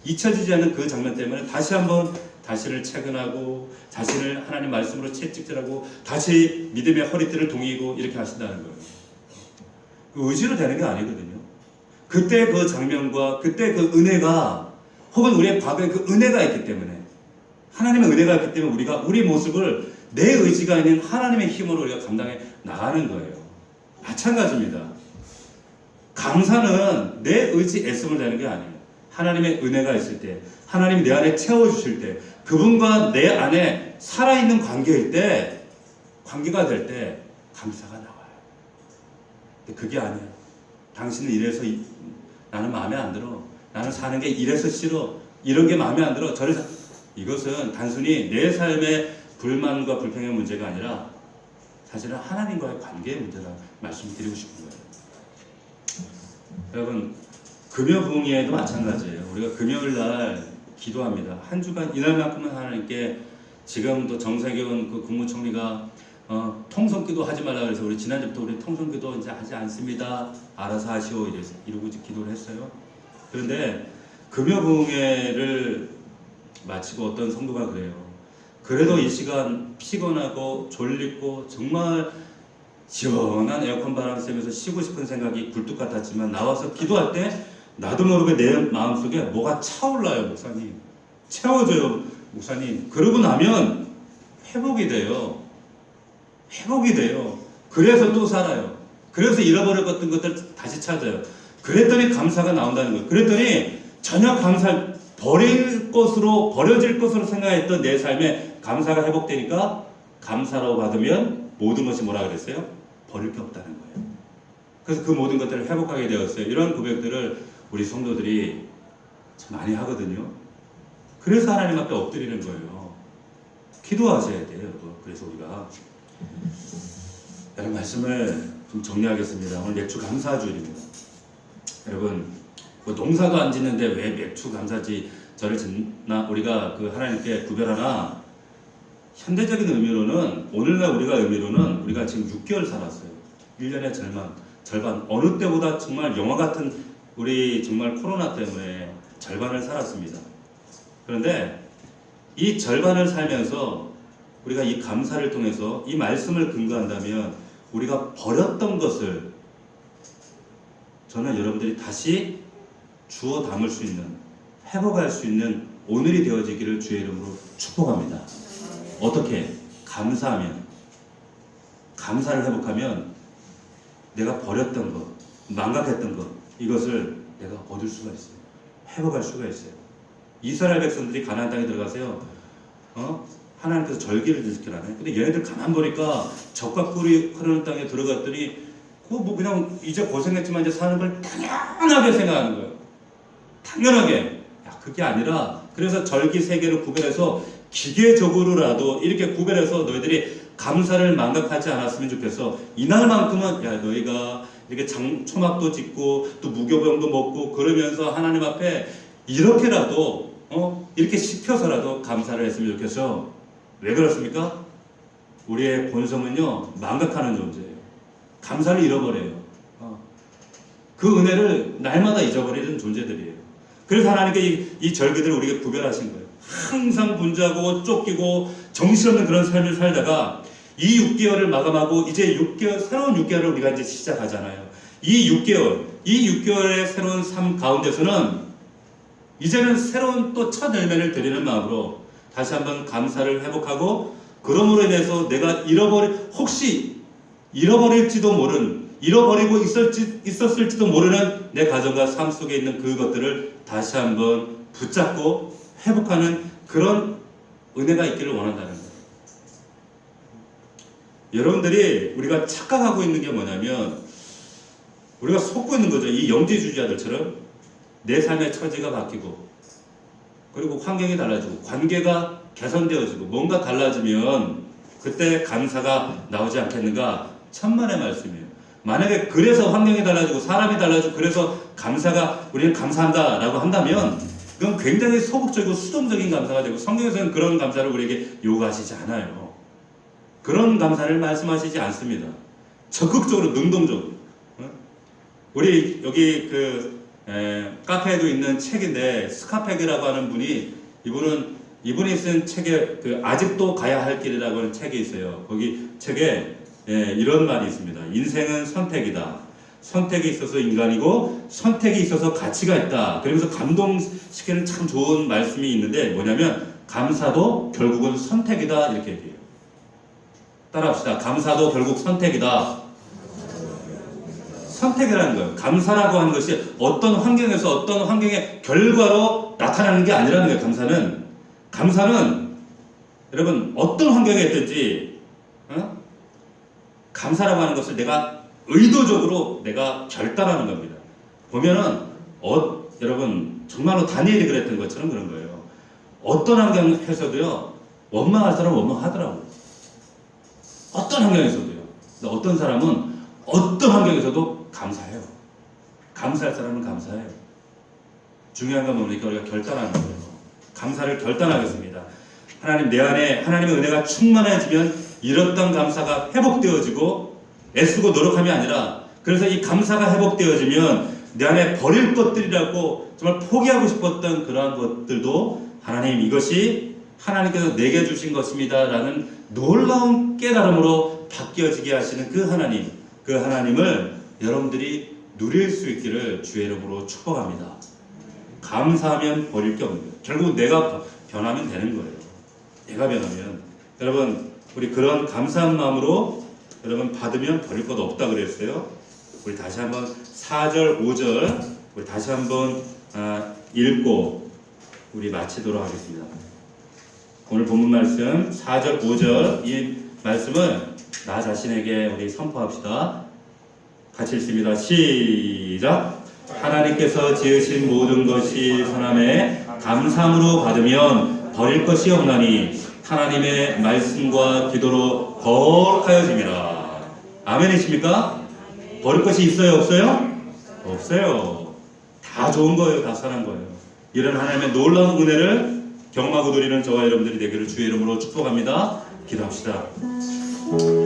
잊혀지지 않는 그 장면 때문에 다시 한번 자신을 채근하고 자신을 하나님 말씀으로 채찍질하고 다시 믿음의 허리띠를 동이고 이렇게 하신다는 거예요. 의지로 되는 게 아니거든요. 그때 그 장면과 그때 그 은혜가 혹은 우리의 과거에 그 은혜가 있기 때문에 하나님의 은혜가 있기 때문에 우리가 우리 모습을 내 의지가 아닌 하나님의 힘으로 우리가 감당해 나가는 거예요. 마찬가지입니다. 감사는 내 의지 애씀을 되는 게 아니에요. 하나님의 은혜가 있을 때 하나님이 내 안에 채워주실 때 그분과 내 안에 살아있는 관계일 때 관계가 될 때 감사가 나와요. 근데 그게 아니에요. 당신은 이래서 나는 마음에 안 들어. 나는 사는 게 이래서 싫어. 이런 게 마음에 안 들어. 저래서 이것은 단순히 내 삶의 불만과 불평의 문제가 아니라 사실은 하나님과의 관계의 문제라 말씀드리고 싶은 거예요. 여러분 금요부흥회도 마찬가지예요. 우리가 금요일 날 기도합니다. 한 주간 이날만큼은 하나님께 지금도 정세균 그 국무총리가 통성기도 하지 말라 그래서 우리 지난주부터 우리 통성기도 이제 하지 않습니다. 알아서 하시오 이러고 기도를 했어요. 그런데 금요부흥회를 마치고 어떤 성도가 그래요. 그래도 이 시간 피곤하고 졸리고 정말 시원한 에어컨 바람 쐬면서 쉬고 싶은 생각이 굴뚝 같았지만 나와서 기도할 때 나도 모르게 내 마음속에 뭐가 차올라요. 목사님 채워줘요. 목사님 그러고 나면 회복이 돼요. 그래서 또 살아요. 그래서 잃어버렸던 것들 다시 찾아요. 그랬더니 감사가 나온다는 거예요. 그랬더니 전혀 버려질 것으로 생각했던 내 삶에 감사가 회복되니까 감사로 받으면 모든 것이 뭐라 그랬어요? 버릴 게 없다는 거예요. 그래서 그 모든 것들을 회복하게 되었어요. 이런 고백들을 우리 성도들이 참 많이 하거든요. 그래서 하나님 앞에 엎드리는 거예요. 기도하셔야 돼요, 여러분. 그래서 우리가 여러분 말씀을 좀 정리하겠습니다. 오늘 맥주 감사주일입니다. 여러분 뭐 농사도 안 짓는데 왜 맥주 감사지 절을 짓나 우리가 그 하나님께 구별하나 현대적인 의미로는 오늘날 의미로는 우리가 지금 6개월 살았어요. 1년의 절반 어느 때보다 정말 영화 같은 우리 정말 코로나 때문에 절반을 살았습니다. 그런데 이 절반을 살면서 우리가 이 감사를 통해서 이 말씀을 근거한다면 우리가 버렸던 것을 저는 여러분들이 다시 주워 담을 수 있는 회복할 수 있는 오늘이 되어지기를 주의 이름으로 축복합니다. 어떻게? 감사하면 감사를 회복하면 내가 버렸던 것 망각했던 것 이것을 내가 얻을 수가 있어요. 회복할 수가 있어요. 이스라엘 백성들이 가나안 땅에 들어가세요. 하나님께서 절기를 지키라네. 근데 얘네들 가만 보니까 적과 꿀이 흐르는 땅에 들어갔더니 뭐 그냥 이제 고생했지만 이제 사는 걸 당연하게 생각하는 거예요. 당연하게. 그게 아니라 그래서 절기 세 개를 구별해서 기계적으로라도 이렇게 구별해서 너희들이 감사를 망각하지 않았으면 좋겠어. 이날만큼은 야 너희가 이렇게 초막도 짓고 또 무교병도 먹고 그러면서 하나님 앞에 이렇게라도 이렇게 씹혀서라도 감사를 했으면 좋겠어. 왜 그렇습니까? 우리의 본성은요 망각하는 존재예요. 감사를 잃어버려요. 그 은혜를 날마다 잊어버리는 존재들이에요. 그래서 하나님께 이 절기들을 우리에게 구별하신 거예요. 항상 분주하고 쫓기고 정신없는 그런 삶을 살다가 이 6개월을 마감하고 이제 새로운 6개월을 우리가 이제 시작하잖아요. 이 6개월의 새로운 삶 가운데서는 이제는 새로운 또 첫 열매를 드리는 마음으로 다시 한번 감사를 회복하고 그러므로 인해서 내가 혹시 잃어버리고 있었을지도 모르는 내 가정과 삶 속에 있는 그것들을 다시 한번 붙잡고 회복하는 그런 은혜가 있기를 원한다는 거예요. 여러분들이 우리가 착각하고 있는 게 뭐냐면 우리가 속고 있는 거죠. 이 영지주의자들처럼 내 삶의 처지가 바뀌고 그리고 환경이 달라지고 관계가 개선되어지고 뭔가 달라지면 그때 감사가 나오지 않겠는가? 천만의 말씀이에요. 만약에 그래서 환경이 달라지고 사람이 달라지고 그래서 감사가 우리는 감사한다라고 한다면 그건 굉장히 소극적이고 수동적인 감사가 되고 성경에서는 그런 감사를 우리에게 요구하시지 않아요. 그런 감사를 말씀하시지 않습니다. 적극적으로 능동적으로. 우리 여기 카페에도 있는 책인데 스카페그라고 하는 분이 이분이 쓴 책에 아직도 가야 할 길이라고 하는 책이 있어요. 거기 책에 이런 말이 있습니다. 인생은 선택이다. 선택이 있어서 인간이고 선택이 있어서 가치가 있다. 그러면서 감동시키는 참 좋은 말씀이 있는데 뭐냐면 감사도 결국은 선택이다 이렇게 얘기해요. 따라합시다. 감사도 결국 선택이다. 선택이라는 거예요. 감사라고 하는 것이 어떤 환경에서 어떤 환경의 결과로 나타나는 게 아니라는 거예요. 감사는 여러분 어떤 환경에 있든지 감사라고 하는 것을 내가 의도적으로 내가 결단하는 겁니다. 보면은 여러분 정말로 다니엘이 그랬던 것처럼 그런 거예요. 어떤 환경에서도요 원망할 사람은 원망하더라고요. 어떤 환경에서도요. 어떤 사람은 어떤 환경에서도 감사해요. 감사할 사람은 감사해요. 중요한 건 뭡니까? 우리가 결단하는 거예요. 감사를 결단하겠습니다. 하나님 내 안에 하나님의 은혜가 충만해지면 잃었던 감사가 회복되어지고 애쓰고 노력함이 아니라 그래서 이 감사가 회복되어지면 내 안에 버릴 것들이라고 정말 포기하고 싶었던 그러한 것들도 하나님 이것이 하나님께서 내게 주신 것입니다 라는 놀라운 깨달음으로 바뀌어지게 하시는 그 하나님을 여러분들이 누릴 수 있기를 주의 이름으로 축복합니다. 감사하면 버릴 게 없는 거예요. 결국 내가 변하면 되는 거예요. 내가 변하면 여러분 우리 그런 감사한 마음으로 여러분 받으면 버릴 것 없다 그랬어요. 우리 다시 한번 4절 5절 우리 다시 한번 읽고 우리 마치도록 하겠습니다. 오늘 본문 말씀 4절 5절 이 말씀을 나 자신에게 우리 선포합시다. 같이 읽습니다. 시작. 하나님께서 지으신 모든 것이 선함에 감사함으로 받으면 버릴 것이 없나니 하나님의 말씀과 기도로 거룩하여집니다. 아멘이십니까? 버릴 것이 있어요? 없어요? 없어요. 다 좋은 거예요. 다 선한 거예요. 이런 하나님의 놀라운 은혜를 경험하고 누리는 저와 여러분들이 되기를 주의 이름으로 축복합니다. 기도합시다.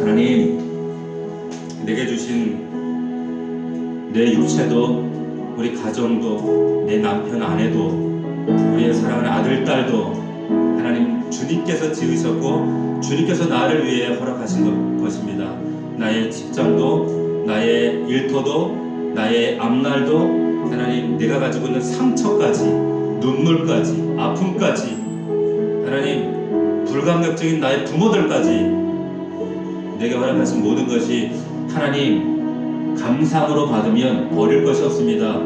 하나님 내게 주신 내 육체도 우리 가정도 내 남편 아내도 우리의 사랑하는 아들 딸도 하나님 주님께서 지으셨고 주님께서 나를 위해 허락하신 것입니다. 나의 직장도 나의 일터도 나의 앞날도 하나님 내가 가지고 있는 상처까지 눈물까지 아픔까지 하나님 불강력적인 나의 부모들까지 내게 허락하신 모든 것이 하나님 감사함으로 받으면 버릴 것이 없습니다.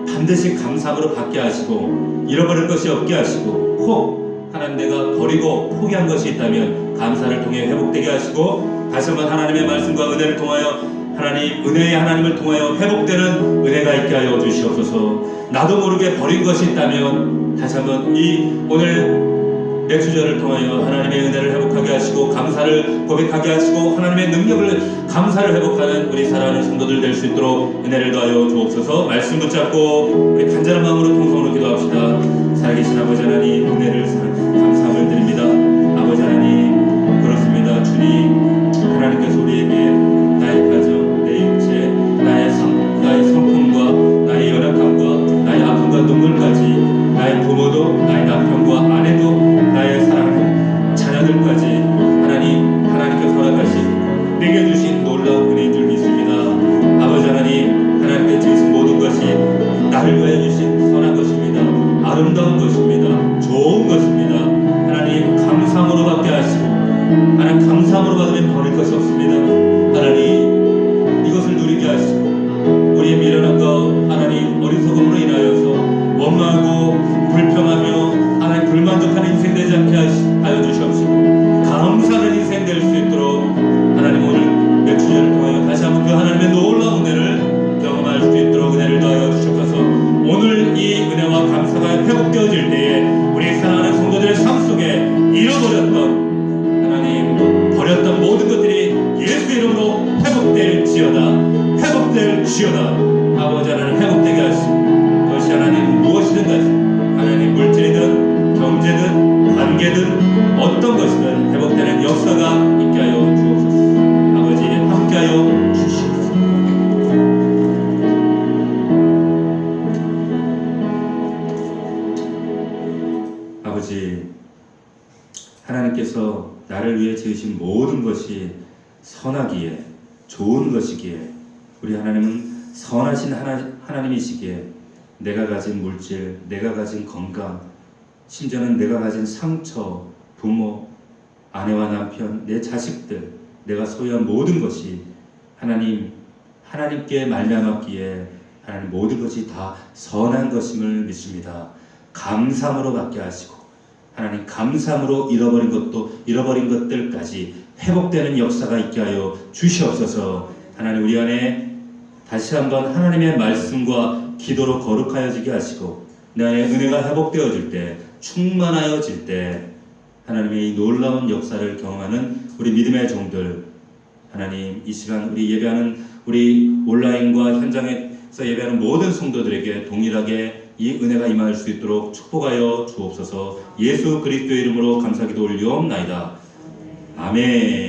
반드시 감사함으로 받게 하시고 잃어버릴 것이 없게 하시고 혹 하나님 내가 버리고 포기한 것이 있다면 감사를 통해 회복되게 하시고 다시 한번 하나님의 말씀과 은혜를 통하여 하나님 은혜의 하나님을 통하여 회복되는 은혜가 있게 하여 주시옵소서. 나도 모르게 버린 것이 있다면 다시 한번 이 오늘 맥주절을 통하여 하나님의 은혜를 회복하게 하시고 감사를 고백하게 하시고 하나님의 능력을 감사를 회복하는 우리 사랑하는 성도들 될 수 있도록 은혜를 더하여 주옵소서. 말씀 붙잡고 우리 간절한 마음으로 통성으로 기도합시다. 살아계신 아버지 하나님 은혜를 감사함을 드립니다. 아버지 하나님 그렇습니다. 주님 하나님께서 우리에게 나의 가정 내 육체 나의 성품과 나의 연약함과 나의 아픔과 눈물까지 나의 부모도 나의 남편과 아내도 나의 사랑하는 자녀들까지 하나님께서 허락하신 내게 주신 놀라운 은혜인 줄 믿습니다. 아버지 하나님께서 주신 모든 것이 나를 위해 주신 선한 것입니다. 아름다운 것입니다. 좋은 것입니다. 하나님 감사함으로 받게 하시고 하나님 감사함으로 받으면 버릴 것이 없습니다. 하나님 이것을 누리게 하시고 우리의 미련함과 하나님 어리석음으로 인하여서 원망하고 불평하며 하나님 불만족하는 인생 되지 않게 하여 주시옵시고 감사하는 인생 될 수 있도록 하나님 오늘 맥주절을 통하여 다시 한번 그 하나님의 놀라운 은혜를 경험할 수 있도록 은혜를 더하여 주시옵소서. 오늘 이 은혜와 감사가 회복되어질 때 아버지, 하나님께서 나를 위해 지으신 모든 것이 선하기에 좋은 것이기에 우리 하나님은 선하신 하나님이시기에 내가 가진 물질, 내가 가진 건강, 심지어는 내가 가진 상처, 부모, 아내와 남편, 내 자식들, 내가 소유한 모든 것이 하나님께 말미암았기에 하나님 모든 것이 다 선한 것임을 믿습니다. 감사함으로 받게 하시고 하나님 감사함으로 잃어버린 것들까지 회복되는 역사가 있게 하여 주시옵소서. 하나님 우리 안에 다시 한번 하나님의 말씀과 기도로 거룩하여지게 하시고 내 안에 은혜가 회복되어질 때 충만하여질 때 하나님의 이 놀라운 역사를 경험하는 우리 믿음의 종들 하나님 이 시간 우리 예배하는 우리 온라인과 현장에서 예배하는 모든 성도들에게 동일하게 이 은혜가 임할 수 있도록 축복하여 주옵소서. 예수 그리스도의 이름으로 감사기도 올리옵나이다. 아멘.